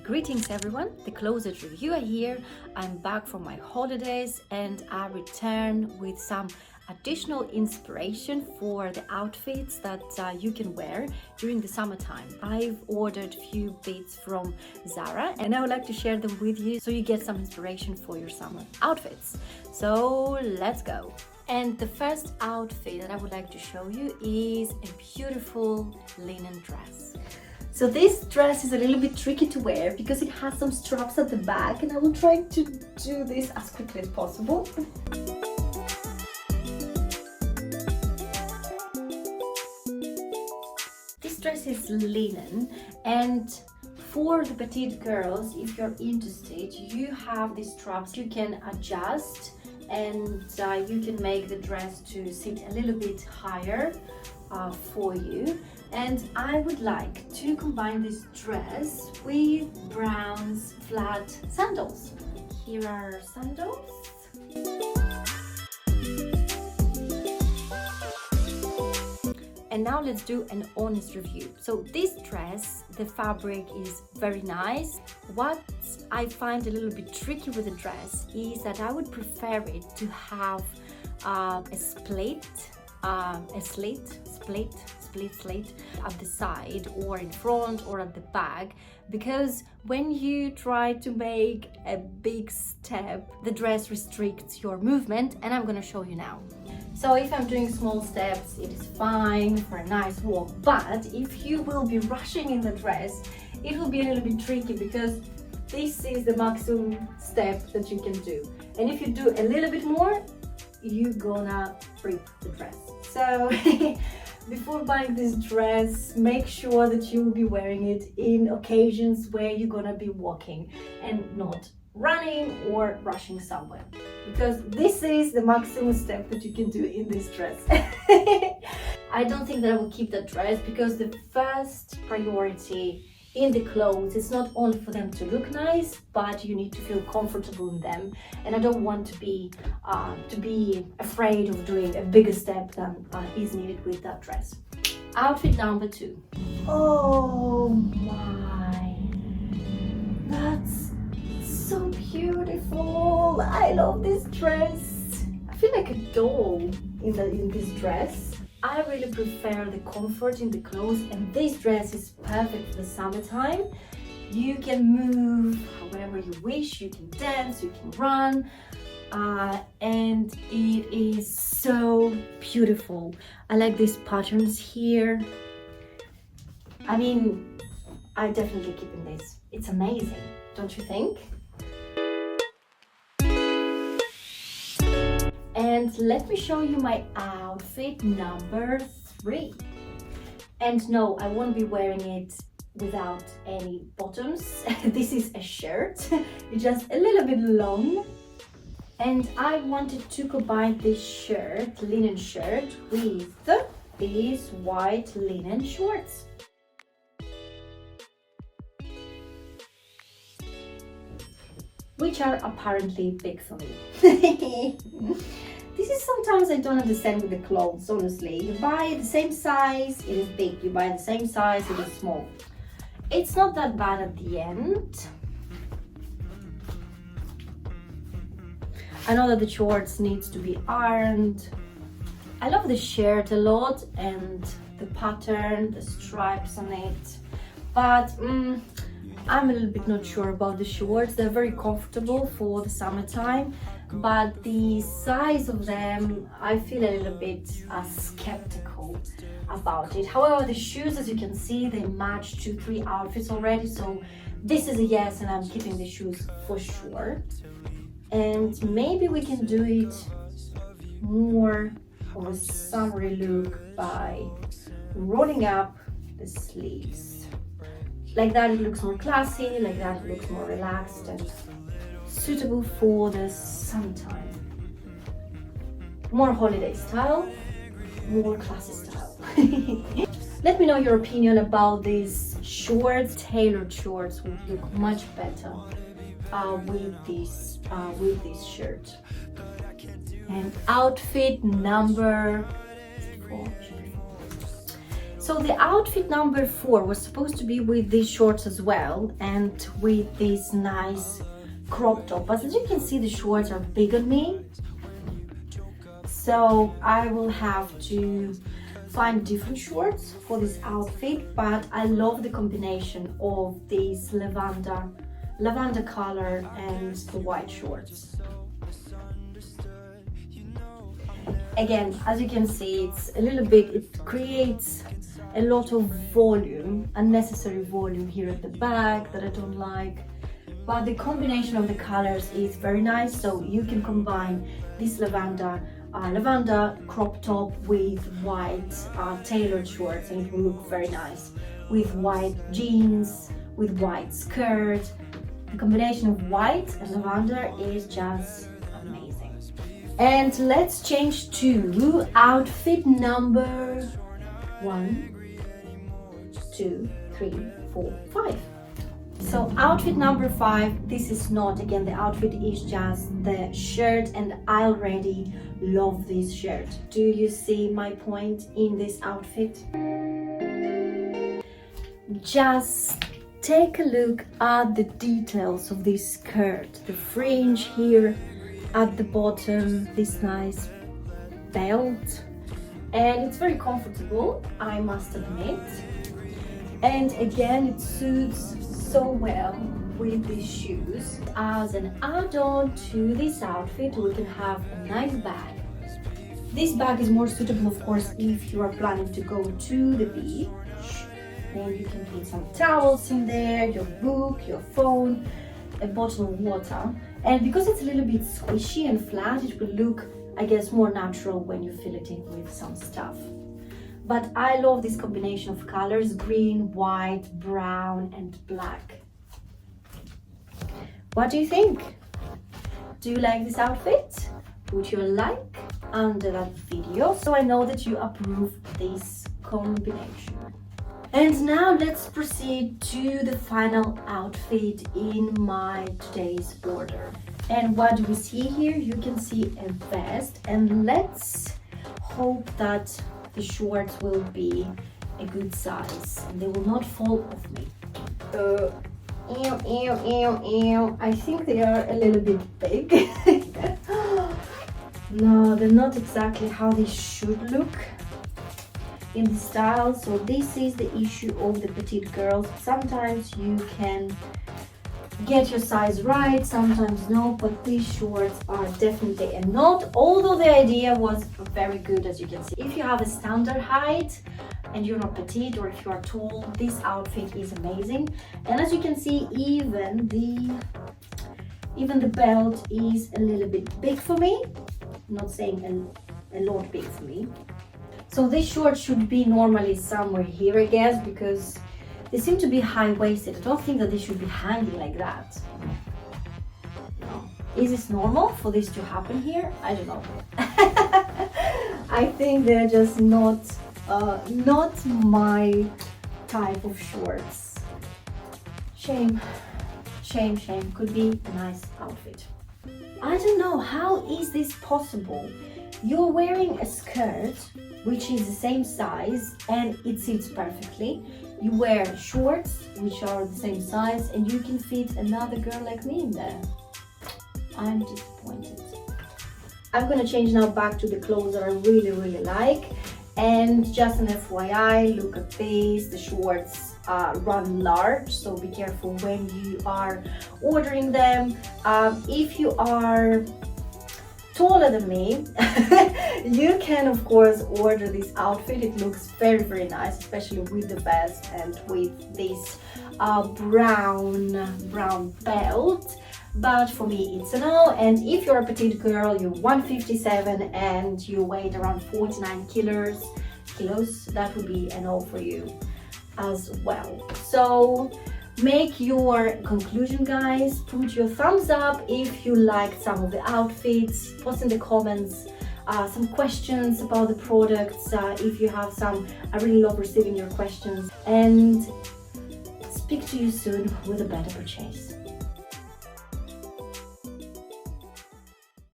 Greetings everyone, the Closet Reviewer here. I'm back from my holidays and I return with some additional inspiration for the outfits that you can wear during the summertime. I've ordered a few bits from ZARA and I would like to share them with you so you get some inspiration for your summer outfits. So let's go. And the first outfit that I would like to show you is a beautiful linen dress. So this dress is a little bit tricky to wear because it has some straps at the back, and I will try to do this as quickly as possible. This dress is linen, and for the petite girls, if you're interested, you have these straps you can adjust, and you can make the dress to sit a little bit higher for you. And I would like to combine this dress with Brown's flat sandals. Here are sandals. And now let's do an honest review. So this dress, the fabric is very nice. What I find a little bit tricky with the dress is that I would prefer it to have a slit at the side or in front or at the back, because when you try to make a big step, the dress restricts your movement, and I'm gonna show you now. So if I'm doing small steps, it is fine for a nice walk, but if you will be rushing in the dress, it will be a little bit tricky because this is the maximum step that you can do, and if you do a little bit more, you're gonna rip the dress. So before buying this dress, make sure that you will be wearing it in occasions where you're gonna be walking and not running or rushing somewhere, because this is the maximum step that you can do in this dress. I don't think that I will keep that dress because the first priority in the clothes is not only for them to look nice, but you need to feel comfortable in them, and I don't want to be afraid of doing a bigger step than is needed with that dress. Outfit number 2. Oh my, that's so beautiful. I love this dress. I feel like a doll in this dress. I really prefer the comfort in the clothes, and this dress is perfect for the summertime. You can move however you wish, you can dance, you can run, and it is so beautiful. I like these patterns here. I mean, I'm definitely keeping this. It's amazing, don't you think? And let me show you my outfit number 3. And no, I won't be wearing it without any bottoms. This is a shirt, it's just a little bit long. And I wanted to combine this shirt, linen shirt, with these white linen shorts. Which are apparently big for me. This is sometimes I don't understand with the clothes, honestly. You buy the same size, it is big. You buy the same size, it is small. It's not that bad at the end. I know that the shorts needs to be ironed. I love the shirt a lot and the pattern, the stripes on it, but I'm a little bit not sure about the shorts. They're very comfortable for the summertime, but the size of them, I feel a little bit skeptical about it. However, the shoes, as you can see, they match 2-3 outfits already, so this is a yes, and I'm keeping the shoes for sure. And maybe we can do it more of a summery look by rolling up the sleeves. Like that it looks more classy, like that it looks more relaxed and suitable for the summertime. More holiday style, more classy style. Let me know your opinion about these shorts. Tailored shorts would look much better with this shirt. And outfit number 4. So the outfit number 4 was supposed to be with these shorts as well, and with this nice crop top, but as you can see the shorts are big on me, so I will have to find different shorts for this outfit. But I love the combination of this lavender color and the white shorts. Again, as you can see, it's a little bit, it creates a lot of volume, unnecessary volume here at the back that I don't like. But the combination of the colors is very nice, so you can combine this lavender crop top with white tailored shorts, and it will look very nice with white jeans, with white skirt. The combination of white and lavender is just amazing. And let's change to outfit number 1, 2, 3, 4, 5. So outfit number 5, this is not, again, the outfit is just the shirt, and I already love this shirt. Do you see my point in this outfit? Just take a look at the details of this skirt, the fringe here at the bottom, this nice belt, and it's very comfortable, I must admit. And again, it suits so well with these shoes. As an add-on to this outfit, we can have a nice bag. This bag is more suitable, of course, if you are planning to go to the beach. Then you can put some towels in there, your book, your phone, a bottle of water. And because it's a little bit squishy and flat, it will look, I guess, more natural when you fill it in with some stuff. But I love this combination of colors: green, white, brown, and black. What do you think? Do you like this outfit? Put your like under that video so I know that you approve this combination. And now let's proceed to the final outfit in my today's order. And what do we see here? You can see a vest, and let's hope that the shorts will be a good size and they will not fall off me. I think they are a little bit big. No, they're not exactly how they should look in the style. So this is the issue of the petite girls. Sometimes you can get your size right, sometimes no, but these shorts are definitely a not, although the idea was very good, as you can see. If you have a standard height and you're not petite, or if you are tall, this outfit is amazing. And as you can see, even the belt is a little bit big for me. I'm not saying a lot big for me. So this short should be normally somewhere here, I guess, because they seem to be high-waisted. I don't think that they should be hanging like that. No. Is this normal for this to happen here? I don't know. I think they're just not my type of shorts. Shame. Shame, shame. Could be a nice outfit. I don't know, how is this possible? You're wearing a skirt which is the same size and it sits perfectly. You wear shorts which are the same size and you can fit another girl like me in there. I'm disappointed. I'm gonna change now back to the clothes that I really like. And just an FYI, look at this, the shorts run large, so be careful when you are ordering them. If you are taller than me, you can of course order this outfit. It looks very nice, especially with the vest and with this brown belt. But for me it's a no. And if you're a petite girl, you're 157 and you weigh around 49 kilos, that would be a no for you as well. So make your conclusion, guys. Put your thumbs up if you liked some of the outfits. Post in the comments some questions about the products. If you have some, I really love receiving your questions. And speak to you soon with a better purchase.